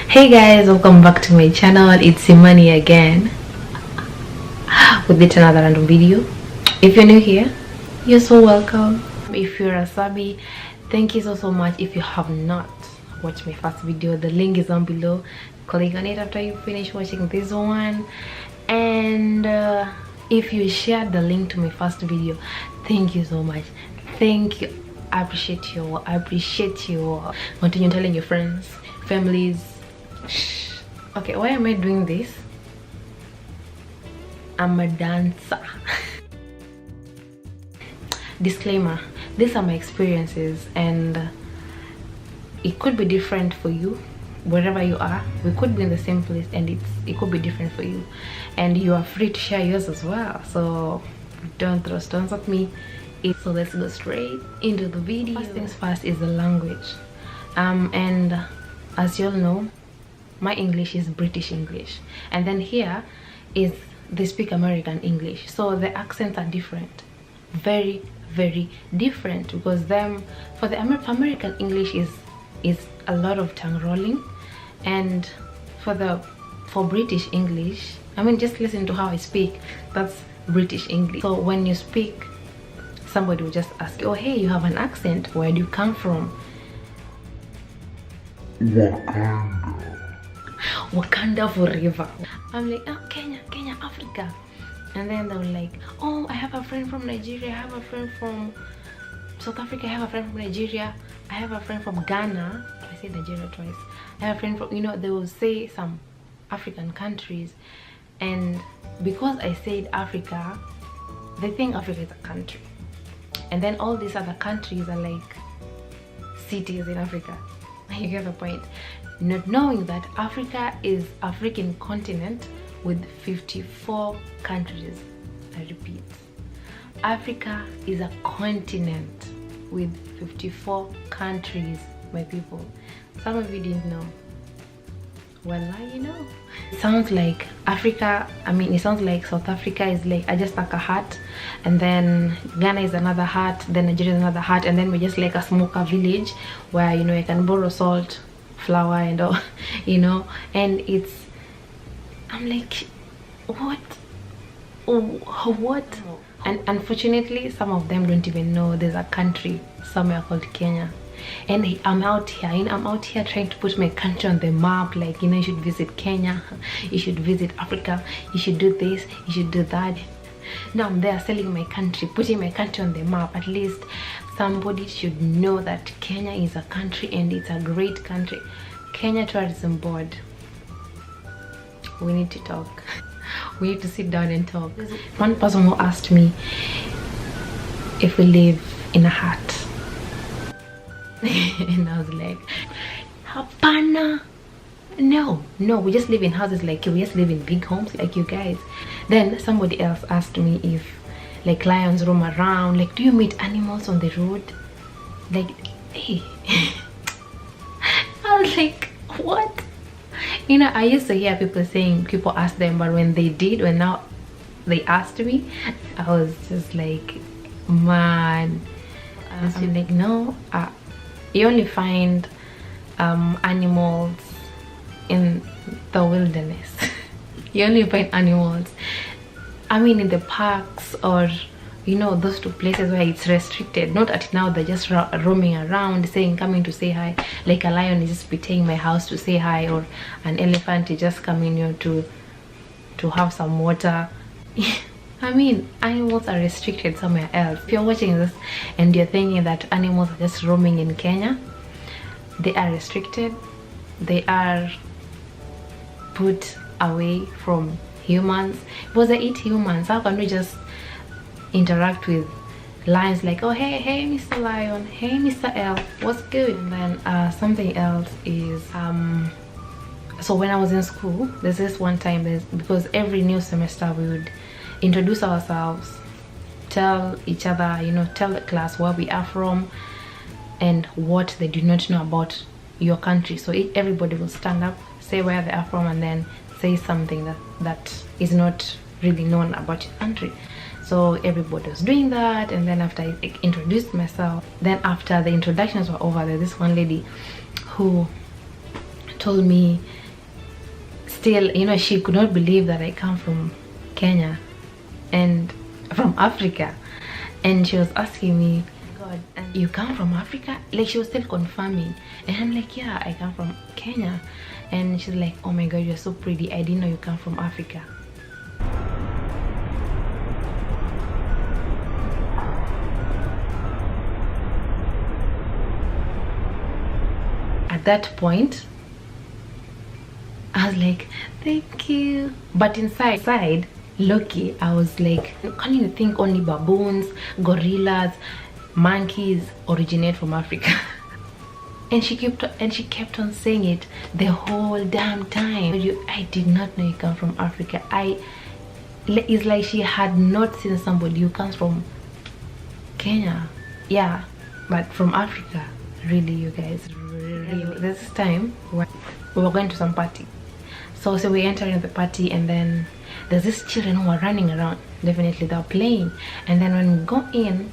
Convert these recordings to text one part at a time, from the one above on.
Hey guys, welcome back to my channel. It's Imani again with yet another random video. If you're new here, you're so welcome. If you're a subby, thank you so much. If you have not watched my first video, the link is down below. Click on it after you finish watching this one. And if you shared the link to my first video, thank you so much. Thank you. I appreciate you all. I appreciate you all. Continue telling your friends, families. Okay, why am I doing this? I'm a dancer. Disclaimer, these are my experiences and it could be different for you wherever you are. We could be in the same place and it could be different for you, and you are free to share yours as well. So don't throw stones at me. So let's go straight into the video. First things first is the language, and as you all know, my English is British English, and then here is they speak American English, so the accents are different, very different, because for the American English is a lot of tongue rolling, and for British English, I mean, just listen to how I speak. That's British English. So when you speak, somebody will just ask you, oh hey, you have an accent, where do you come from? Wakanda forever. I'm like, oh, Kenya, Africa. And then they were like, oh, I have a friend from Nigeria, I have a friend from South Africa, I have a friend from Nigeria, I have a friend from Ghana. I said Nigeria twice. I have a friend from, they will say some African countries, and because I said Africa, they think Africa is a country, and then all these other countries are like cities in Africa. You get the point? Not knowing that Africa is African continent with 54 countries. I repeat, Africa is a continent with 54 countries, my people. Some of you didn't know. Well, now you know. It sounds like Africa, it sounds like South Africa is like just like a hut, and then Ghana is another hut, then Nigeria is another hut, and then we're just like a smoker village where you can borrow salt, flour, and all, and I'm like, what? And unfortunately, some of them don't even know there's a country somewhere called Kenya. And I'm out here trying to put my country on the map, like, you should visit Kenya, you should visit Africa, you should do this, you should do that. Now I'm there selling my country, putting my country on the map. At least somebody should know that Kenya is a country, and it's a great country. Kenya Tourism Board, we need to talk. We need to sit down and talk. There's one person who asked me if we live in a hut. And I was like, Hapana, no, we just live in houses, like we just live in big homes like you guys. Then somebody else asked me if like lions roam around, like do you meet animals on the road, like hey. I was like, what? I used to hear people ask them, but when now they asked me, I was just like, man, I was like, no, you only find animals in the wilderness. You only find animals, in the parks, or those two places where it's restricted. Not at now they're just roaming around coming to say hi, like a lion is just betraying my house to say hi, or an elephant is just coming to have some water. Animals are restricted somewhere else. If you're watching this and you're thinking that animals are just roaming in Kenya, they are restricted. They are put away from humans, because they eat humans. How can we just interact with lions like, oh hey Mr. Lion, hey Mr. Elf, what's good? And then something else is so when I was in school, there's this one time, because every new semester we would introduce ourselves, tell each other, tell the class where we are from and what they do not know about your country. So everybody will stand up, say where they are from, and then say something that is not really known about your country. So everybody was doing that, and then after I introduced myself, then after the introductions were over, there's this one lady who told me, still, you know, she could not believe that I come from Kenya and from Africa. And she was asking me, God, and you come from Africa? Like, she was still confirming. And I'm like, yeah, I come from Kenya. And she's like, oh my God, you're so pretty, I didn't know you come from Africa. At that point, I was like, thank you. But inside, Loki, I was like, can you think only baboons, gorillas, monkeys originate from Africa? And she kept on saying it the whole damn time. I did not know you come from Africa. It's like she had not seen somebody who comes from Kenya. Yeah, but from Africa. Really, you guys, really. This time we were going to some party. So we entered the party, and then there's these children who are running around. Definitely they're playing. And then when we go in,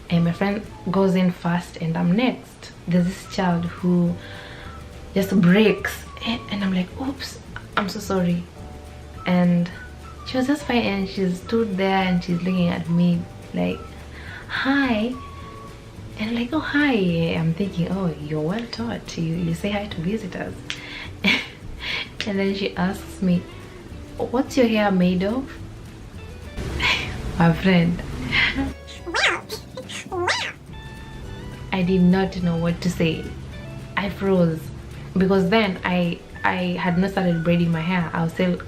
and my friend goes in first and I'm next, there's this child who just breaks, and I'm like, oops, I'm so sorry. And she was just fine, and she stood there and she's looking at me like, hi. And I'm like, oh, hi. I'm thinking, oh, you're well taught, you say hi to visitors. And then she asks me, what's your hair made of? My friend, I did not know what to say. I froze, because then I had not started braiding my hair. I was still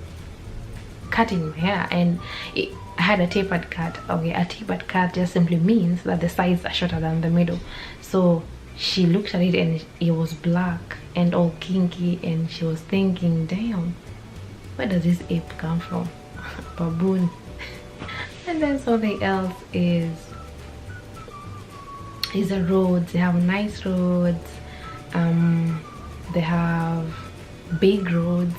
cutting my hair, and I had a tapered cut. Okay, a tapered cut just simply means that the sides are shorter than the middle. So she looked at it and it was black and all kinky, and she was thinking, damn, where does this ape come from? Baboon. And then something else is the roads. They have nice roads. They have big roads,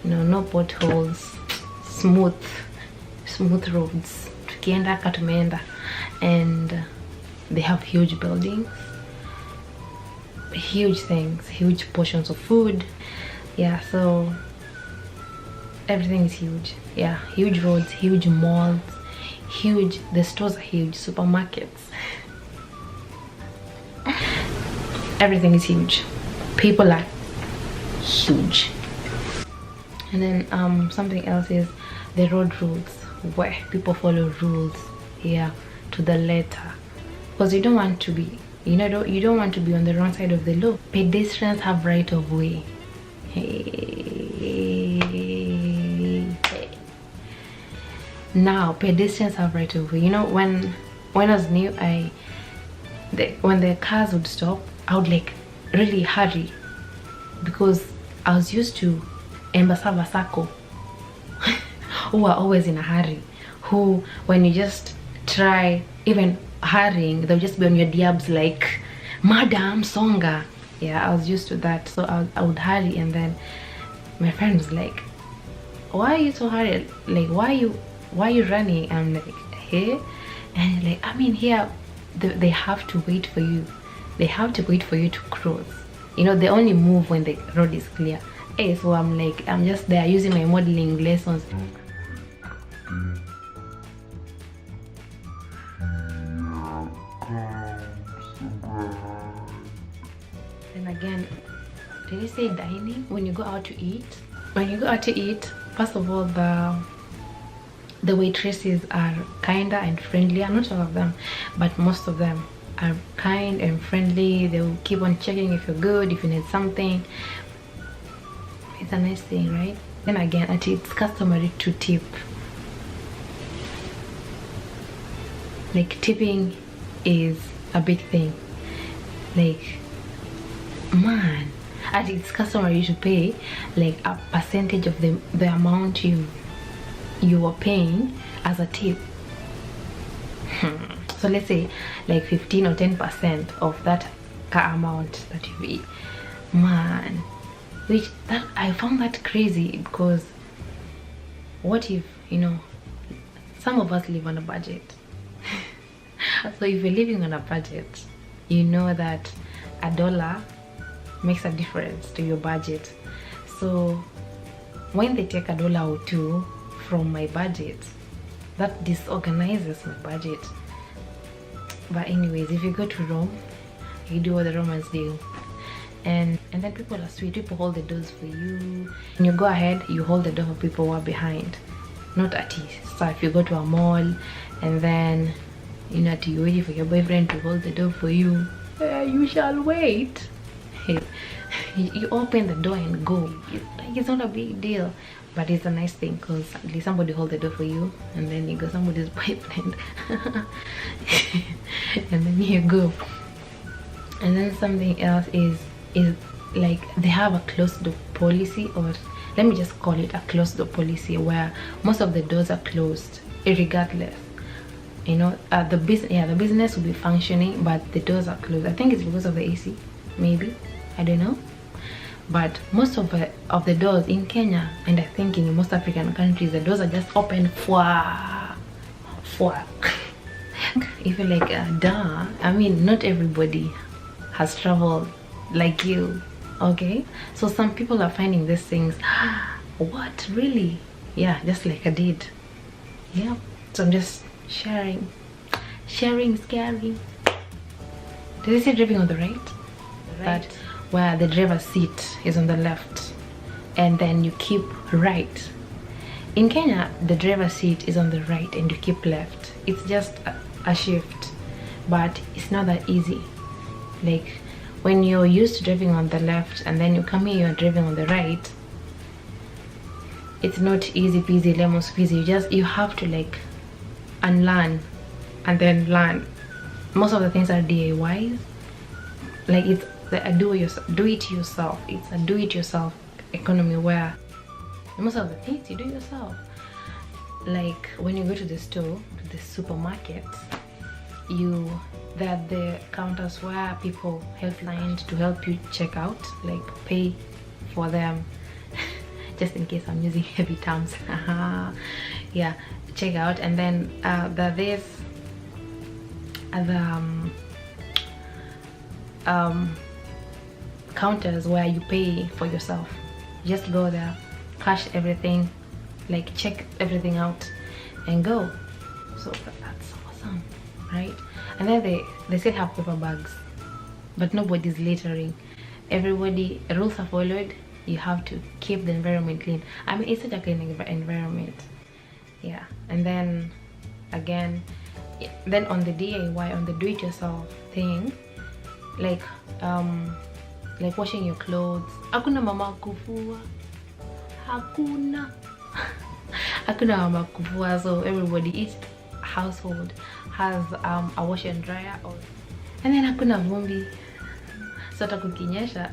you know, no potholes, smooth roads. Tukienda katumeenda. And they have huge buildings, huge things, huge portions of food. Yeah, so everything is huge. Yeah, huge roads, huge malls, huge, the stores are huge, supermarkets. Everything is huge. People are huge. And then something else is the road rules, where people follow rules here to the letter, because you don't want to be, you don't want to be on the wrong side of the law. Pedestrians have right of way. Hey. Now pedestrians have right of way. You know, when I was new, when the cars would stop, I would like really hurry, because I was used to Embasava Sako who are always in a hurry, who when you just try even hurrying, they'll just be on your diabs like, Madam Songa. Yeah, I was used to that, so I would hurry. And then my friend was like, why are you so hurried? Like, why are you running? I'm like, hey. And like, I mean, here they have to wait for you. They have to wait for you to cross. You know, they only move when the road is clear. Hey, so I'm like, I'm just there using my modeling lessons. And again, did you say dining? When you go out to eat? When you go out to eat, first of all, the waitresses are kinder and friendlier. Not all of them, but most of them are kind and friendly. They will keep on checking if you're good, if you need something. It's a nice thing, right? Then again, it's customary to tip. Like, tipping is a big thing. Like, man, and it's customary to pay like a percentage of the amount you are paying as a tip. So let's say like 15 or 10% of that amount that you pay. Man, that I found that crazy, because what if, you know, some of us live on a budget. So if you're living on a budget, you know that $1 makes a difference to your budget. So when they take $1 or $2 from my budget, that disorganizes my budget. But anyways, if you go to Rome, you do what the Romans do, and then people are sweet. People hold the doors for you. When you go ahead, you hold the door for people who are behind, not at ease. So if you go to a mall and then you're waiting for your boyfriend to hold the door for you, you shall wait. You open the door and go. It's not a big deal, but it's a nice thing because at least somebody hold the door for you, and then you go somebody's boyfriend and then you go. And then something else is like they have a closed door policy, or let me just call it a closed door policy, where most of the doors are closed regardless. The business will be functioning, but the doors are closed. I think it's because of the AC, maybe, I don't know. But most of the doors in Kenya, and I think in most African countries, the doors are just open for if you're like duh, I mean, not everybody has traveled like you, okay? So some people are finding these things what, really? Yeah, just like I did. Yeah, so I'm just sharing is scary. Did you say driving on the right? That where the driver's seat is on the left and then you keep right. In Kenya, the driver's seat is on the right and you keep left. It's just a shift, but it's not that easy. Like when you're used to driving on the left and then you come here, you're driving on the right, it's not easy peasy lemon squeezy. You have to like unlearn and then learn. Most of the things are DIYs. Like it's a do it yourself. It's a do it yourself economy, where most of the things you do yourself. Like when you go to the store, to the supermarket, there are the counters where people help clients to help you check out, like pay for them. Just in case I'm using heavy terms. Yeah, check out. And then there's other counters where you pay for yourself. You just go there, cash everything, like check everything out and go. So that's awesome, right? And then they still have paper bags, but nobody's littering. Everybody, rules are followed. You have to keep the environment clean. I mean, it's such a clean environment. Yeah. And then again, then on the DIY, on the do-it-yourself thing, like washing your clothes. Hakuna mama kufua. Hakuna mama kufua. So everybody, each household has a wash and dryer, and then hakuna vumbi. So takukinyesha,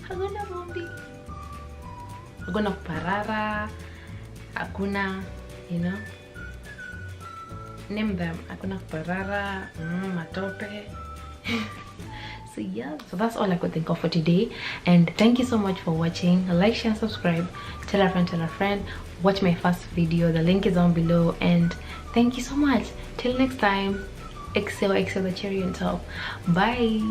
hakuna vumbi, hakuna kuparara, hakuna, name them, hakuna kuparara, matope. So yeah, so that's all I could think of for today, and thank you so much for watching. Like, share, and subscribe. Tell a friend. Watch my first video, the link is down below, and thank you so much. Till next time, excel the cherry on top. Bye.